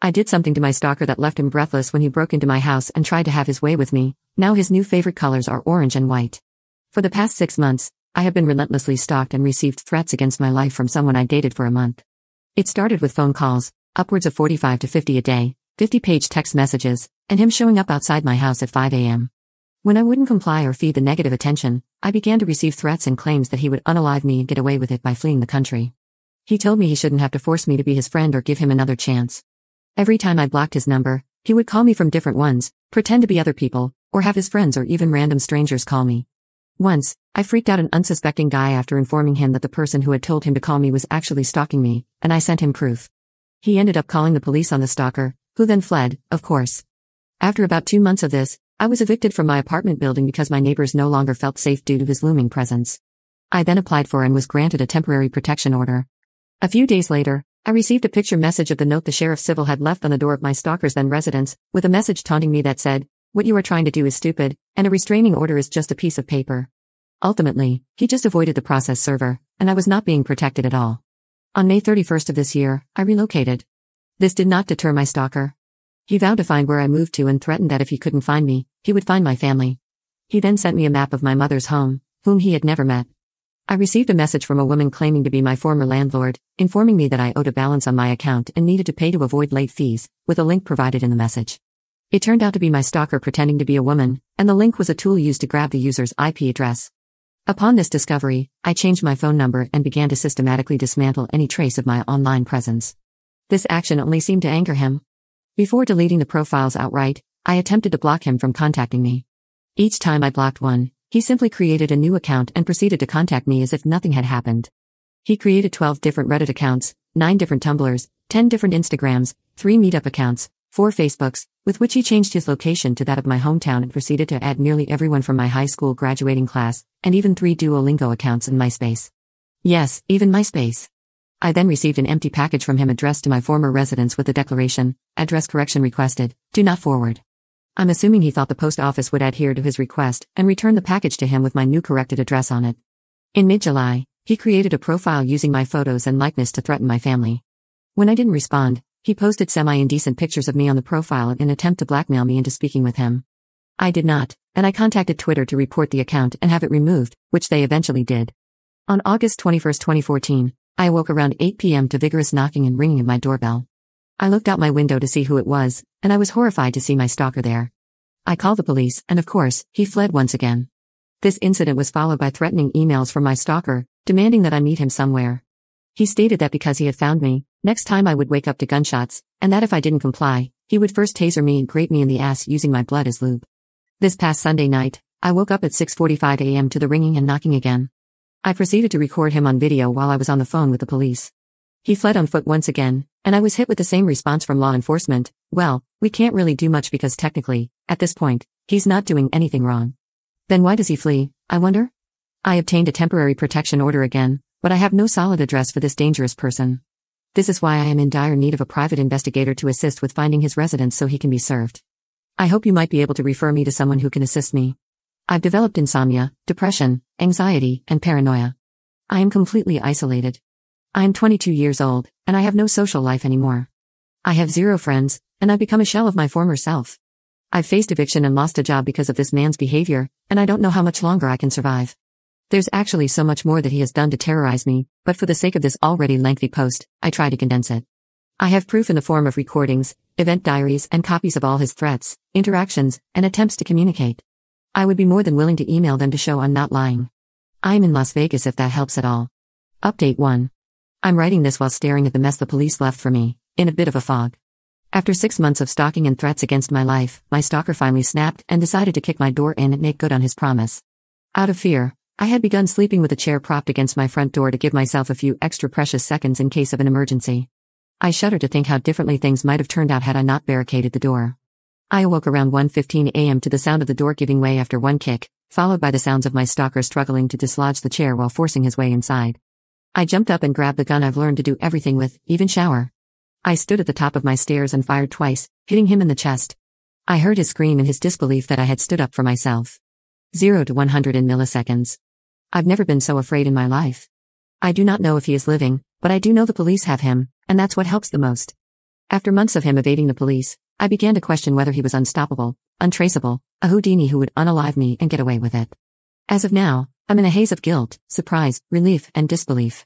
I did something to my stalker that left him breathless when he broke into my house and tried to have his way with me. Now his new favorite colors are orange and white. For the past 6 months, I have been relentlessly stalked and received threats against my life from someone I dated for a month. It started with phone calls, upwards of 45 to 50 a day, 50-page text messages, and him showing up outside my house at 5 a.m. When I wouldn't comply or feed the negative attention, I began to receive threats and claims that he would unalive me and get away with it by fleeing the country. He told me he shouldn't have to force me to be his friend or give him another chance. Every time I blocked his number, he would call me from different ones, pretend to be other people, or have his friends or even random strangers call me. Once, I freaked out an unsuspecting guy after informing him that the person who had told him to call me was actually stalking me, and I sent him proof. He ended up calling the police on the stalker, who then fled, of course. After about 2 months of this, I was evicted from my apartment building because my neighbors no longer felt safe due to his looming presence. I then applied for and was granted a temporary protection order. A few days later, I received a picture message of the note the sheriff civil had left on the door of my stalker's then residence, with a message taunting me that said, "What you are trying to do is stupid, and a restraining order is just a piece of paper." Ultimately, he just avoided the process server, and I was not being protected at all. On May 31st of this year, I relocated. This did not deter my stalker. He vowed to find where I moved to and threatened that if he couldn't find me, he would find my family. He then sent me a map of my mother's home, whom he had never met. I received a message from a woman claiming to be my former landlord, informing me that I owed a balance on my account and needed to pay to avoid late fees, with a link provided in the message. It turned out to be my stalker pretending to be a woman, and the link was a tool used to grab the user's IP address. Upon this discovery, I changed my phone number and began to systematically dismantle any trace of my online presence. This action only seemed to anger him. Before deleting the profiles outright, I attempted to block him from contacting me. Each time I blocked one, he simply created a new account and proceeded to contact me as if nothing had happened. He created 12 different Reddit accounts, 9 different Tumblrs, 10 different Instagrams, 3 Meetup accounts, 4 Facebooks, with which he changed his location to that of my hometown and proceeded to add nearly everyone from my high school graduating class, and even 3 Duolingo accounts in MySpace. Yes, even MySpace. I then received an empty package from him addressed to my former residence with the declaration, "Address correction requested, do not forward." I'm assuming he thought the post office would adhere to his request and return the package to him with my new corrected address on it. In mid-July, he created a profile using my photos and likeness to threaten my family. When I didn't respond, he posted semi-indecent pictures of me on the profile in an attempt to blackmail me into speaking with him. I did not, and I contacted Twitter to report the account and have it removed, which they eventually did. On August 21, 2014, I awoke around 8 p.m. to vigorous knocking and ringing of my doorbell. I looked out my window to see who it was, and I was horrified to see my stalker there. I called the police, and of course, he fled once again. This incident was followed by threatening emails from my stalker, demanding that I meet him somewhere. He stated that because he had found me, next time I would wake up to gunshots, and that if I didn't comply, he would first taser me and grate me in the ass using my blood as lube. This past Sunday night, I woke up at 6:45 a.m. to the ringing and knocking again. I proceeded to record him on video while I was on the phone with the police. He fled on foot once again, and I was hit with the same response from law enforcement. "Well, we can't really do much because technically, at this point, he's not doing anything wrong." Then why does he flee, I wonder? I obtained a temporary protection order again, but I have no solid address for this dangerous person. This is why I am in dire need of a private investigator to assist with finding his residence so he can be served. I hope you might be able to refer me to someone who can assist me. I've developed insomnia, depression, anxiety, and paranoia. I am completely isolated. I am 22 years old, and I have no social life anymore. I have 0 friends, and I've become a shell of my former self. I've faced eviction and lost a job because of this man's behavior, and I don't know how much longer I can survive. There's actually so much more that he has done to terrorize me, but for the sake of this already lengthy post, I try to condense it. I have proof in the form of recordings, event diaries, and copies of all his threats, interactions, and attempts to communicate. I would be more than willing to email them to show I'm not lying. I'm in Las Vegas if that helps at all. Update 1. I'm writing this while staring at the mess the police left for me, in a bit of a fog. After 6 months of stalking and threats against my life, my stalker finally snapped and decided to kick my door in and make good on his promise. Out of fear, I had begun sleeping with a chair propped against my front door to give myself a few extra precious seconds in case of an emergency. I shudder to think how differently things might have turned out had I not barricaded the door. I awoke around 1:15 a.m. to the sound of the door giving way after one kick, followed by the sounds of my stalker struggling to dislodge the chair while forcing his way inside. I jumped up and grabbed the gun I've learned to do everything with, even shower. I stood at the top of my stairs and fired twice, hitting him in the chest. I heard his scream and his disbelief that I had stood up for myself. 0 to 100 in milliseconds. I've never been so afraid in my life. I do not know if he is living, but I do know the police have him, and that's what helps the most. After months of him evading the police, I began to question whether he was unstoppable, untraceable, a Houdini who would unalive me and get away with it. As of now, I'm in a haze of guilt, surprise, relief, and disbelief.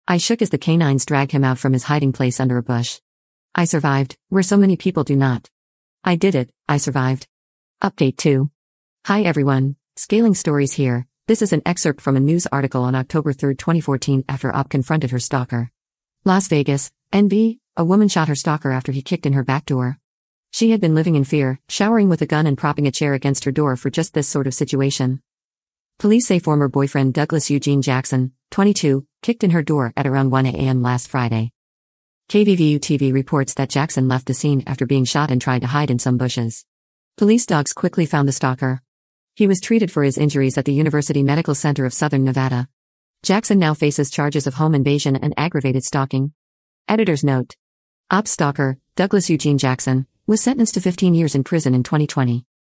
I shook as the canines dragged him out from his hiding place under a bush. I survived, where so many people do not. I did it, I survived. Update 2. Hi everyone, Scaling Stories here. This is an excerpt from a news article on October 3, 2014 after Op confronted her stalker. Las Vegas, NV, a woman shot her stalker after he kicked in her back door. She had been living in fear, showering with a gun and propping a chair against her door for just this sort of situation. Police say former boyfriend Douglas Eugene Jackson, 22, kicked in her door at around 1 a.m. last Friday. KVVU-TV reports that Jackson left the scene after being shot and tried to hide in some bushes. Police dogs quickly found the stalker. He was treated for his injuries at the University Medical Center of Southern Nevada. Jackson now faces charges of home invasion and aggravated stalking. Editor's note. Op stalker, Douglas Eugene Jackson, was sentenced to 15 years in prison in 2020.